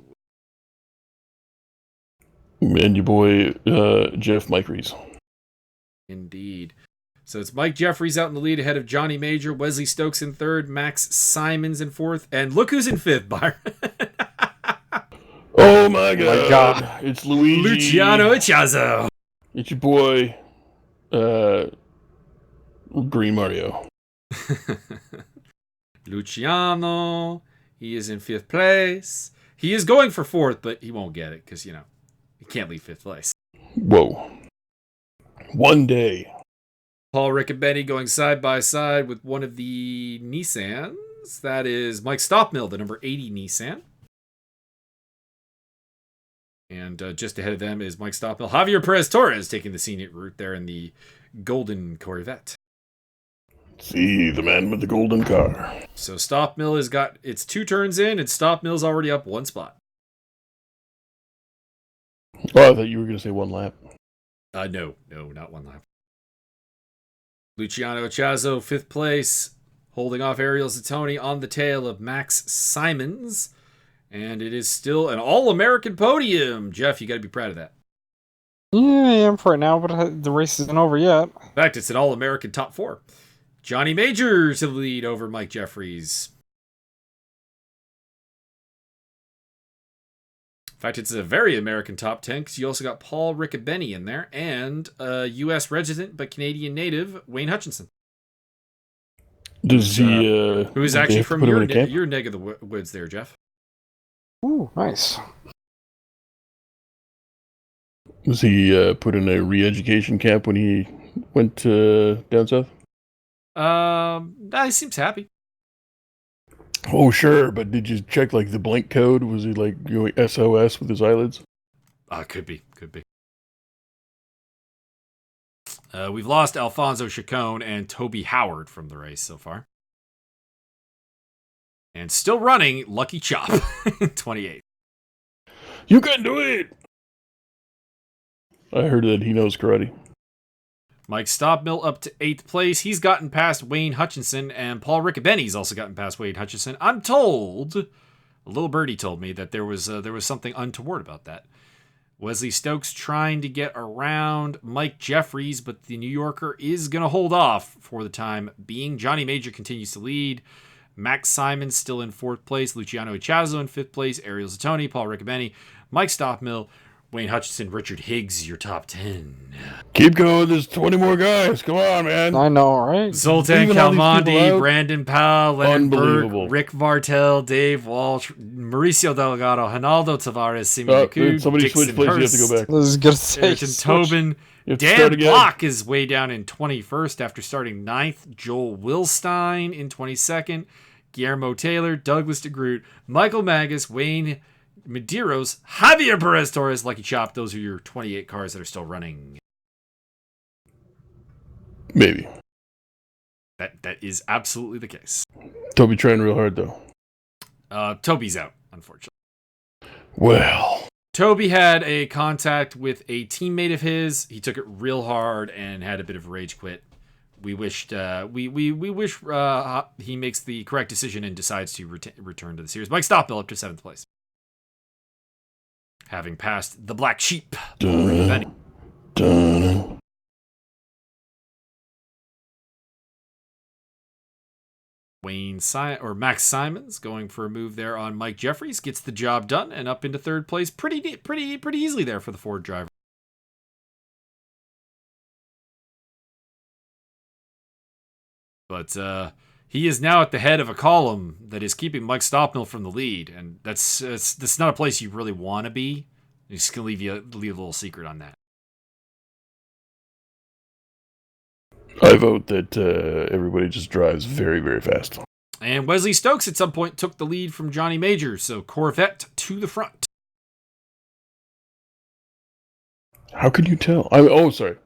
And your boy, Jeff Mikeries. Indeed. So it's Mike Jeffries out in the lead ahead of Johnny Major, Wesley Stokes in 3rd, Max Simons in 4th, and look who's in 5th, Byron. Oh my God. It's Luigi. Luciano Chazo. It's your boy, Green Mario. Luciano, he is in 5th place. He is going for 4th, but he won't get it because, he can't leave 5th place. Whoa. One day. Paul Riccobeni going side by side with one of the Nissans. That is Mike Stofmeel, the number 80 Nissan. And just ahead of them is Mike Stofmeel. Javier Perez Torres taking the scenic route there in the golden Corvette. See, the man with the golden car. So Stofmeel has got its 2 turns in, and Stofmeel's already up 1 spot. Oh, I thought you were going to say 1 lap. No, not 1 lap. Luciano Chazo, 5th place, holding off Ariel Zatoni on the tail of Max Simons. And it is still an all-American podium. Jeff, you got to be proud of that. Yeah, I am for it now, but the race isn't over yet. In fact, it's an all-American top 4. Johnny Major to the lead over Mike Jeffries. In fact, it's a very American top 10 because you also got Paul Riccobeni in there and a U.S. resident but Canadian native, Wayne Hutchinson. Does he... who's actually from your neck of the woods there, Jeff. Ooh, nice. Was he put in a re-education camp when he went down south? He seems happy. Oh, sure, but did you check the blank code? Was he going SOS with his eyelids? Could be. We've lost Alfonso Chacon and Toby Howard from the race so far. And still running, Lucky Chop, 28. You can do it! I heard that he knows karate. Mike Stofmeel up to 8th place. He's gotten past Wayne Hutchinson, and Paul Riccobeni's also gotten past Wayne Hutchinson. I'm told, a little birdie told me that there was something untoward about that. Wesley Stokes trying to get around Mike Jeffries, but the New Yorker is going to hold off for the time being. Johnny Major continues to lead. Max Simons still in 4th place. Luciano Chazo in 5th place. Ariel Zatoni, Paul Riccobeni, Mike Stofmeel, Wayne Hutchinson, Richard Higgs, your top 10. Keep going. There's 20 more guys. Come on, man. I know, right? Zoltan Leaving all these people Calmandi, out? Brandon Powell, Leonard Burke, Unbelievable. Rick Vartel, Dave Walsh, Mauricio Delgado, Ronaldo Tavares, Simi Nakud, Somebody Dixon switch places. You have to Hurst, go back. I was gonna say Ayrton switch. Tobin. You have to start Dan again. Bock is way down in 21st after starting 9th. Joel Wilstein in 22nd. Guillermo Taylor, Douglas DeGroot, Michael Magas, Wayne Medeiros, Javier Perez Torres, Lucky Chop. Those are your 28 cars that are still running. Maybe. That is absolutely the case. Toby trying real hard, though. Toby's out, unfortunately. Well. Toby had a contact with a teammate of his. He took it real hard and had a bit of a rage quit. We wished we wish he makes the correct decision and decides to return to the series. Mike Stofmeel up to 7th place, having passed the Black Sheep. Dun, dun. Max Simons going for a move there on Mike Jeffries, gets the job done and up into 3rd place pretty easily there for the Ford driver. But he is now at the head of a column that is keeping Mike Stofmeel from the lead, and that's not a place you really want to be. I'm just gonna leave a little secret on that. I vote that everybody just drives very, very fast. And Wesley Stokes at some point took the lead from Johnny Major, so Corvette to the front. How can you tell? Sorry.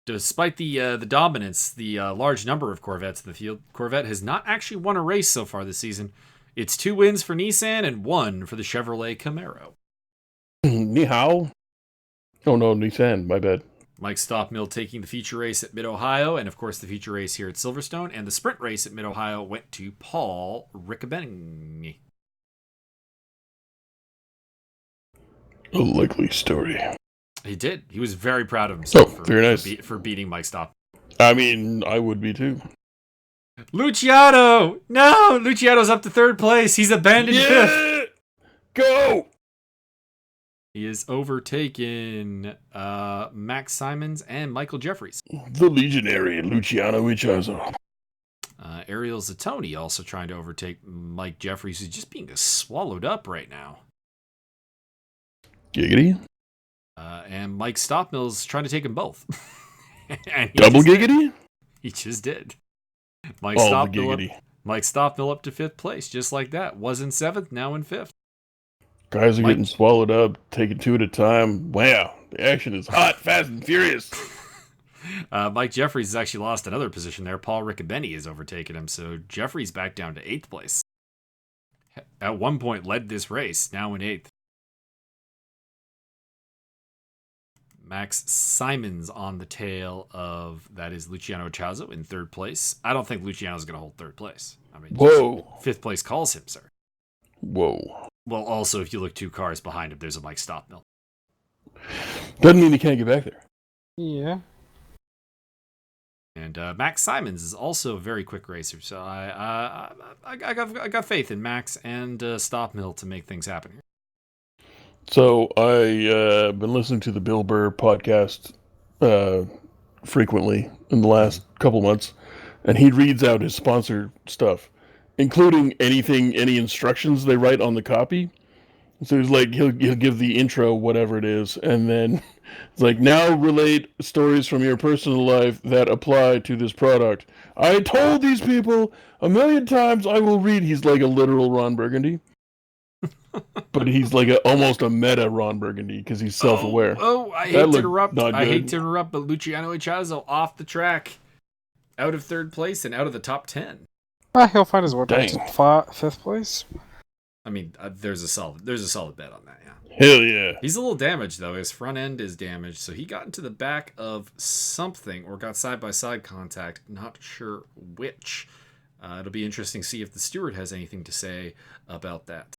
Despite the dominance, the large number of Corvettes in the field, Corvette has not actually won a race so far this season. It's 2 wins for Nissan and 1 for the Chevrolet Camaro. Ni hao? Oh, no, Nissan. My bad. Mike Stofmeel taking the feature race at Mid-Ohio, and of course the feature race here at Silverstone, and the sprint race at Mid-Ohio went to Paul Riccobenni. A likely story. He did. He was very proud of himself very nice. for beating Mike Stofmeel. I mean, I would be too. Luciano! No! Luciano's up to 3rd place. He's abandoned 5th. Go! He is overtaken Max Simons and Michael Jeffries. The legionary Luciano Ichazo. Ariel Zatoni also trying to overtake Mike Jeffries, who's just being swallowed up right now. Giggity? And Mike Stofmeel's trying to take them both. And Double giggity? He just did. Mike All the Stofmeel giggity. Mike Stofmeel up to 5th place, just like that. Was in 7th, now in 5th. Guys are getting swallowed up, taking 2 at a time. Wow, the action is hot, fast, and furious. Mike Jeffries has actually lost another position there. Paul Riccobenni has overtaken him, so Jeffries back down to 8th place. At one point led this race, now in 8th. Max Simons on the tail of, that is Luciano Chazo in 3rd place. I don't think Luciano's going to hold 3rd place. I mean, Whoa. 5th place calls him, sir. Whoa. Well, also, if you look 2 cars behind him, there's a Mike Stofmeel. Doesn't mean he can't get back there. Yeah. And Max Simons is also a very quick racer, so I got faith in Max and Stofmeel to make things happen here. So I've been listening to the Bill Burr podcast frequently in the last couple months, and he reads out his sponsor stuff, including any instructions they write on the copy. So he's like, he'll give the intro, whatever it is, and then it's like, now relate stories from your personal life that apply to this product. I told these people 1,000,000 times I will read. He's like a literal Ron Burgundy. But he's like almost a meta Ron Burgundy because he's self-aware. I hate to interrupt. But Luciano Ichazo off the track, out of 3rd place and out of the top 10. He'll find his way back to 5th place. I mean, there's a solid bet on that. Yeah. Hell yeah. He's a little damaged though. His front end is damaged, so he got into the back of something or got side-by-side contact. Not sure which. It'll be interesting to see if the steward has anything to say about that.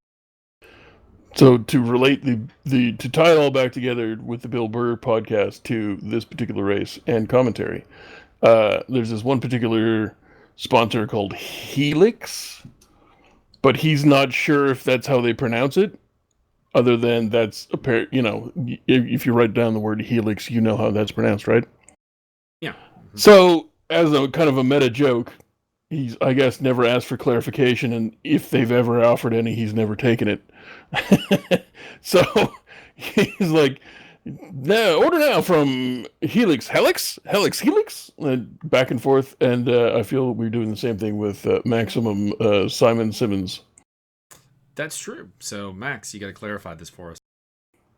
So to relate to tie it all back together with the Bill Burr podcast to this particular race and commentary, there's this one particular sponsor called Helix, but he's not sure if that's how they pronounce it. other than that's apparent. If you write down the word helix, you know how that's pronounced, right? Yeah. Mm-hmm. So, as a kind of a meta joke, he's, I guess, never asked for clarification, and if they've ever offered any, he's never taken it. So he's like, "No, order now from Helix, Helix," back and forth. And I feel we're doing the same thing with Maximum Simon Simmons. That's true. So, Max, you got to clarify this for us.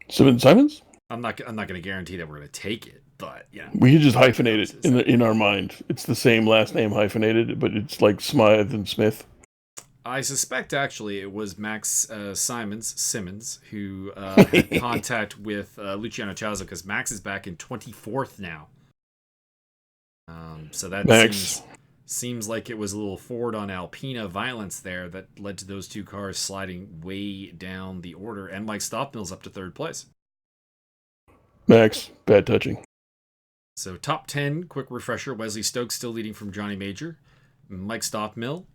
Simons? I'm not going to guarantee that we're going to take it, but we could just hyphenate it in our mind. It's the same last name hyphenated, but it's like Smythe and Smith. I suspect actually it was Max Simmons who had contact with Luciano Ciazza, because Max is back in 24th now. So that seems like it was a little Ford on Alpina violence there that led to those two cars sliding way down the order, and Mike Stofmeel's up to third place. Max, bad touching. So top 10, quick refresher: Wesley Stokes still leading from Johnny Major, Mike Stofmeel,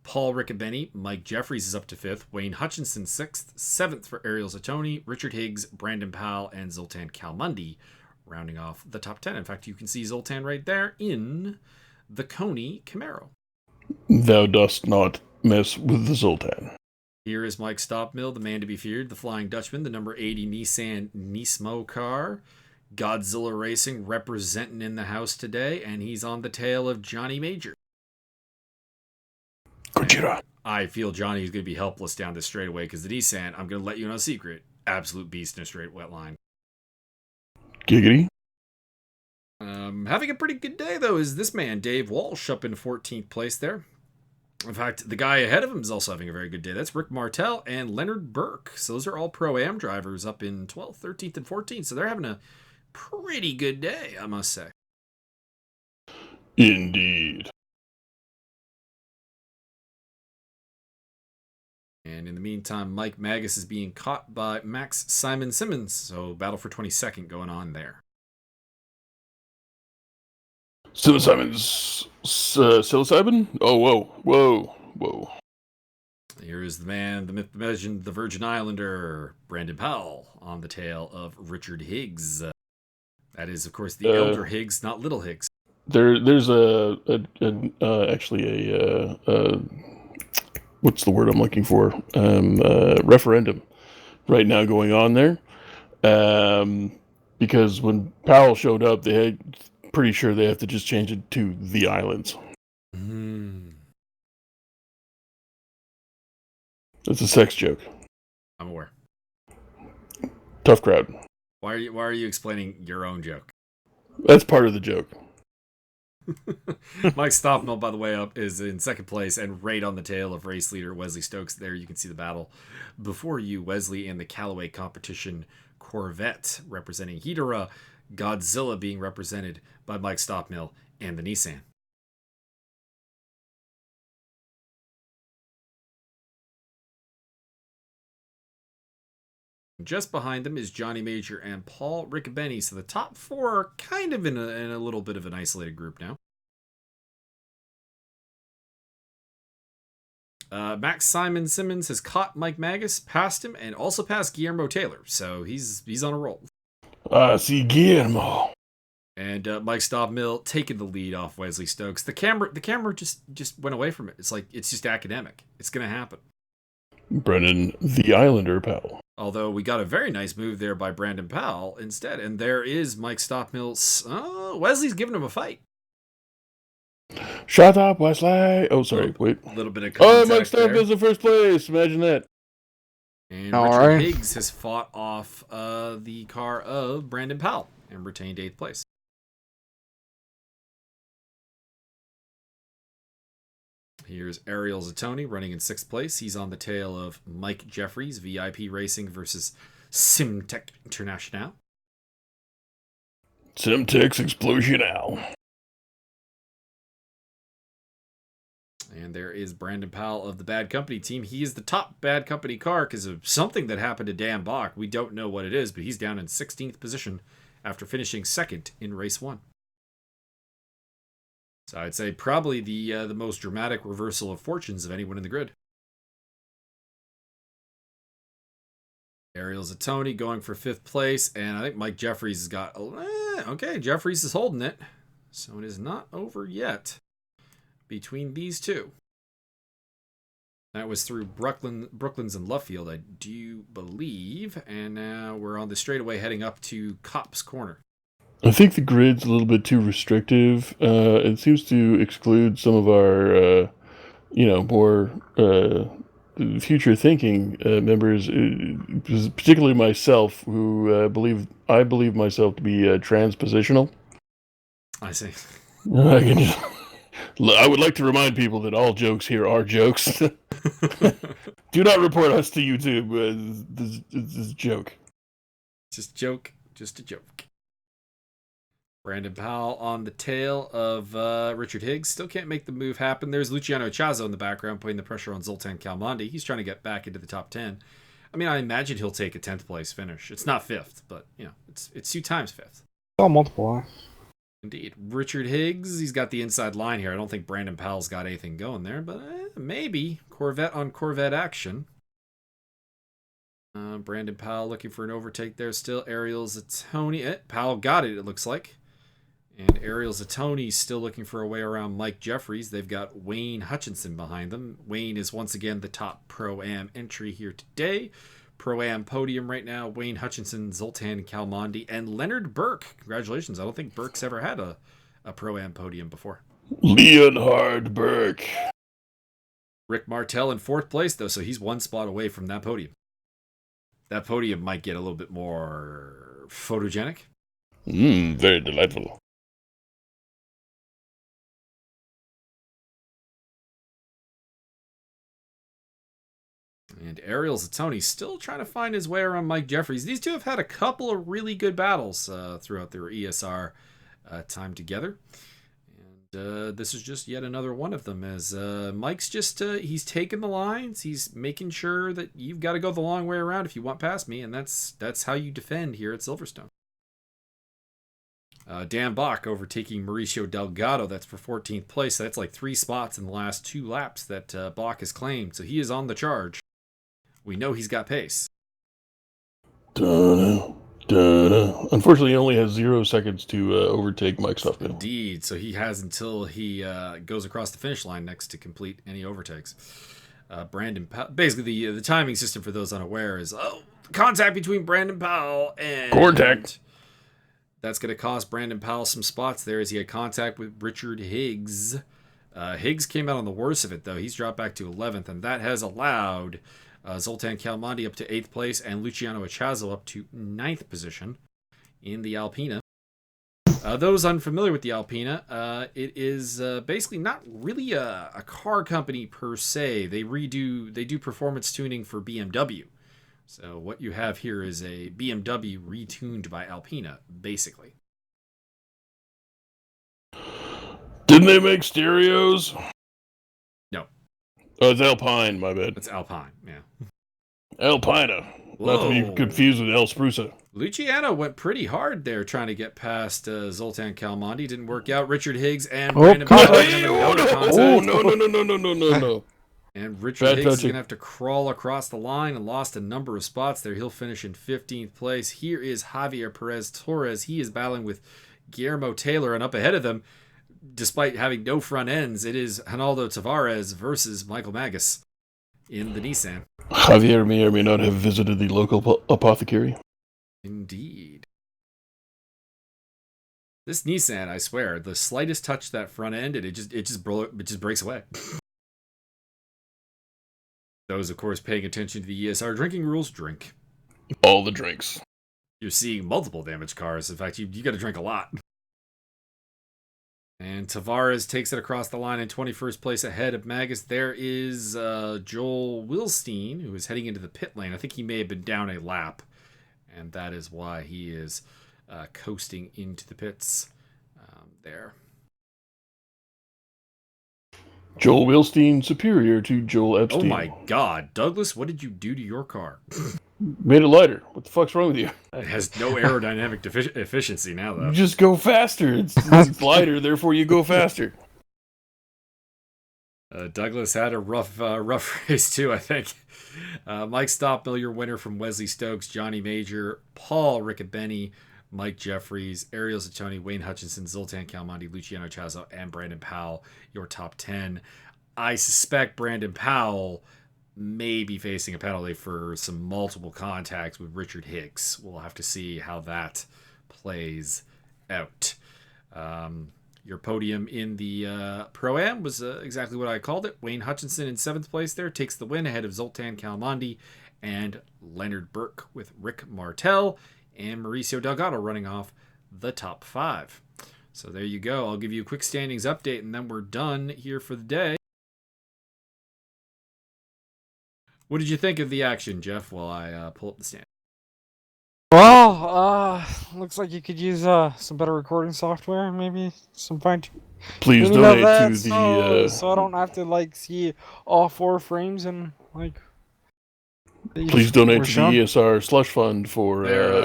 Paul Riccobeni, Mike Jeffries is up to 5th, Wayne Hutchinson 6th, 7th for Ariel Zatoni, Richard Higgs, Brandon Powell, and Zoltan Kalmundi rounding off the top 10. In fact, you can see Zoltan right there in the Coney Camaro. Thou dost not mess with the Zoltan. Here is Mike Stofmeel, the man to be feared, the Flying Dutchman, the number 80 Nissan Nismo car. Godzilla Racing representing in the house today, and he's on the tail of Johnny Major. Gojira. I feel Johnny's going to be helpless down this straightaway, because the Nissan, I'm going to let you know a secret, absolute beast in a straight wet line. Giggity. Having a pretty good day, though, is this man, Dave Walsh, up in 14th place there. In fact, the guy ahead of him is also having a very good day. That's Rick Martel and Leonard Burke. So those are all Pro-Am drivers up in 12th, 13th, and 14th. So they're having a pretty good day, I must say. Indeed. And in the meantime, Mike Magas is being caught by Max Simon Simmons. So battle for 22nd going on there. Simons, psilocybin? Oh, whoa. Here is the man, the myth, the legend, the Virgin Islander, Brandon Powell, on the tail of Richard Higgs. That is, of course, the elder Higgs, not little Higgs. There's actually a what's the word I'm looking for? Referendum right now going on there. Because when Powell showed up, they had pretty sure they have to just change it to the islands. It's a sex joke. I'm aware. Tough crowd. Why are you explaining your own joke? That's part of the joke. Mike Stofmeel, by the way, up is in 2nd place and right on the tail of race leader Wesley Stokes. There you can see the battle before you, Wesley, in the Callaway competition Corvette representing Hedera, Godzilla being represented by Mike Stofmeel and the Nissan. Just behind them is Johnny Major and Paul Riccobeni. So the top 4 are kind of in a little bit of an isolated group now. Max Simon Simmons has caught Mike Magas, passed him, and also passed Guillermo Taylor. So he's on a roll. See Guillermo. And Mike Stofmeel taking the lead off Wesley Stokes. The camera just went away from it. It's like, it's just academic. It's going to happen. Brennan, the Islander Powell. Although we got a very nice move there by Brandon Powell instead. And there is Mike Stofmeel's... Wesley's giving him a fight. Shut up, Wesley. Oh, sorry. Wait. A little bit of Mike Stofmeel's in first place. Imagine that. And Richard Higgs has fought off the car of Brandon Powell and retained 8th place. Here's Ariel Zatoni running in 6th place. He's on the tail of Mike Jeffries, VIP Racing versus Simtech International. Simtech's Explosional. And there is Brandon Powell of the Bad Company team. He is the top Bad Company car because of something that happened to Dan Bock. We don't know what it is, but he's down in 16th position after finishing 2nd in race 1. So I'd say probably the most dramatic reversal of fortunes of anyone in the grid. Ariel Zatoni going for 5th place, and I think Mike Jeffries has got... okay, Jeffries is holding it. So it is not over yet between these two. That was through Brooklands and Luffield, I do believe. And now we're on the straightaway heading up to Copse Corner. I think the grid's a little bit too restrictive. It seems to exclude some of our, more future-thinking members, particularly myself, who I believe myself to be transpositional. I see. I would like to remind people that all jokes here are jokes. Do not report us to YouTube. This is a joke. Just a joke. Brandon Powell on the tail of Richard Higgs. Still can't make the move happen. There's Luciano Chazo in the background putting the pressure on Zoltan Kalmandi. He's trying to get back into the top 10. I mean, I imagine he'll take a 10th place finish. It's not 5th, but, it's 2 times 5th. Oh, multiple. Indeed. Richard Higgs, he's got the inside line here. I don't think Brandon Powell's got anything going there, but maybe. Corvette on Corvette action. Brandon Powell looking for an overtake there still. Ariel Zatoni. Powell got it looks like. And Ariel Zatoni still looking for a way around Mike Jeffries. They've got Wayne Hutchinson behind them. Wayne is once again the top Pro-Am entry here today. Pro-Am podium right now. Wayne Hutchinson, Zoltan Kalmandi, and Leonard Burke. Congratulations. I don't think Burke's ever had a Pro-Am podium before. Leonhard Burke. Rick Martel in 4th place, though, so he's 1 spot away from that podium. That podium might get a little bit more photogenic. Very delightful. And Ariel Zatoni still trying to find his way around Mike Jeffries. These two have had a couple of really good battles throughout their ESR time together. And this is just yet another one of them, as Mike's just, he's taking the lines. He's making sure that you've got to go the long way around if you want past me, and that's how you defend here at Silverstone. Dan Bock overtaking Mauricio Delgado. That's for 14th place. That's like 3 spots in the last 2 laps that Bock has claimed. So he is on the charge. We know he's got pace. Unfortunately, he only has 0 seconds to overtake Mike Stofmeel. Indeed. So he has until he goes across the finish line next to complete any overtakes. Brandon Powell. Basically, the timing system for those unaware is contact between Brandon Powell and... Contact. That's going to cost Brandon Powell some spots there as he had contact with Richard Higgs. Higgs came out on the worst of it, though. He's dropped back to 11th, and that has allowed Zoltan Kalmandi up to 8th place and Luciano Achazo up to 9th position in the Alpina. Those unfamiliar with the Alpina, it is basically not really a car company per se. They do performance tuning for BMW. So what you have here is a BMW retuned by Alpina, basically. Didn't they make stereos? No. Oh, it's Alpine, my bad. It's Alpine, yeah. Alpina. Whoa. Not to be confused with El Sprusa. Luciano went pretty hard there trying to get past Zoltan Kalmandi. Didn't work out. Richard Higgs and Brandon Powell. No. And Richard Higgs is going to have to crawl across the line and lost a number of spots there. He'll finish in 15th place. Here is Javier Perez Torres. He is battling with Guillermo Taylor, and up ahead of them, despite having no front ends, it is Ronaldo Tavares versus Michael Magas in the Nissan. Javier may or may not have visited the local apothecary. Indeed. This Nissan, I swear, the slightest touch to that front end, it just breaks away. Those, of course, paying attention to the ESR drinking rules, drink. All the drinks. You're seeing multiple damaged cars. In fact, you got to drink a lot. And Tavares takes it across the line in 21st place ahead of Magas. There is Joel Wilstein, who is heading into the pit lane. I think he may have been down a lap, and that is why he is coasting into the pits there. Joel Wilstein superior to Joel Epstein. Oh my God, Douglas, what did you do to your car? Made it lighter. What the fuck's wrong with you? It has no aerodynamic efficiency now, though. You just go faster. It's lighter, therefore you go faster. Douglas had a rough race too, I think. Mike Stofmeel, your winner from Wesley Stokes, Johnny Major, Paul Riccobeni, Mike Jeffries, Ariel Zatoni, Wayne Hutchinson, Zoltan Calmonte, Luciano Chazo, and Brandon Powell, your top 10. I suspect Brandon Powell may be facing a penalty for some multiple contacts with Richard Higgs. We'll have to see how that plays out. Your podium in the Pro-Am was exactly what I called it. Wayne Hutchinson in 7th place there takes the win ahead of Zoltan Calmonte and Leonard Burke with Rick Martel and Mauricio Delgado running off the top 5. So there you go. I'll give you a quick standings update and then we're done here for the day. What did you think of the action, Jeff, while I pull up the stand? Well, looks like you could use some better recording software, maybe some fine. Please donate to the. So I don't have to like see all 4 frames and like. Please donate to the ESR slush fund for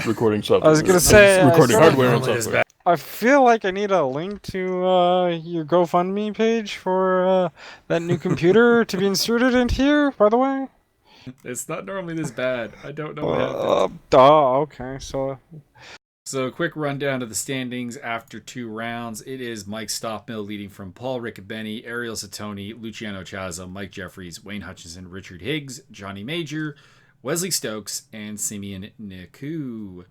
recording software. I was gonna say recording hardware and software. I feel like I need a link to your GoFundMe page for that new computer to be inserted in here. By the way. It's not normally this bad. I don't know what happened. Okay, So quick rundown of the standings after 2 rounds. It is Mike Stofmeel leading from Paul Riccobeni, Ariel Zatoni, Luciano Chazo, Mike Jeffries, Wayne Hutchinson, Richard Higgs, Johnny Major, Wesley Stokes, and Simeon Niku.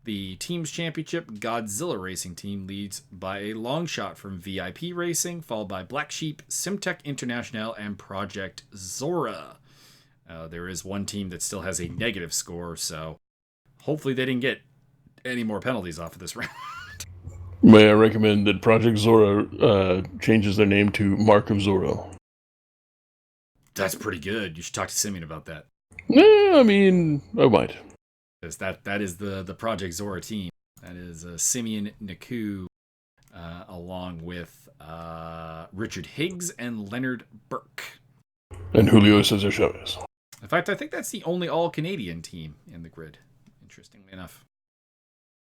The team's championship, Godzilla Racing Team leads by a long shot from VIP Racing, followed by Black Sheep, Simtech International, and Project Zora. There is one team that still has a negative score, so hopefully they didn't get any more penalties off of this round. May I recommend that Project Zora changes their name to Mark of Zorro? That's pretty good. You should talk to Simeon about that. I mean, I might. Because that is the Project Zora team. That is Simeon Niku, along with Richard Higgs and Leonard Burke. And Julio Cesar Chavez. In fact, I think that's the only all-Canadian team in the grid, interestingly enough.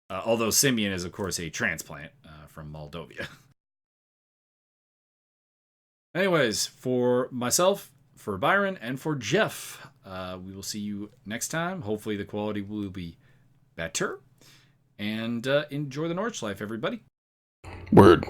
Although Simeon is, of course, a transplant from Moldova. Anyways, for myself, for Byron, and for Jeff, we will see you next time. Hopefully the quality will be better. And enjoy the Nordschleife, everybody. Word.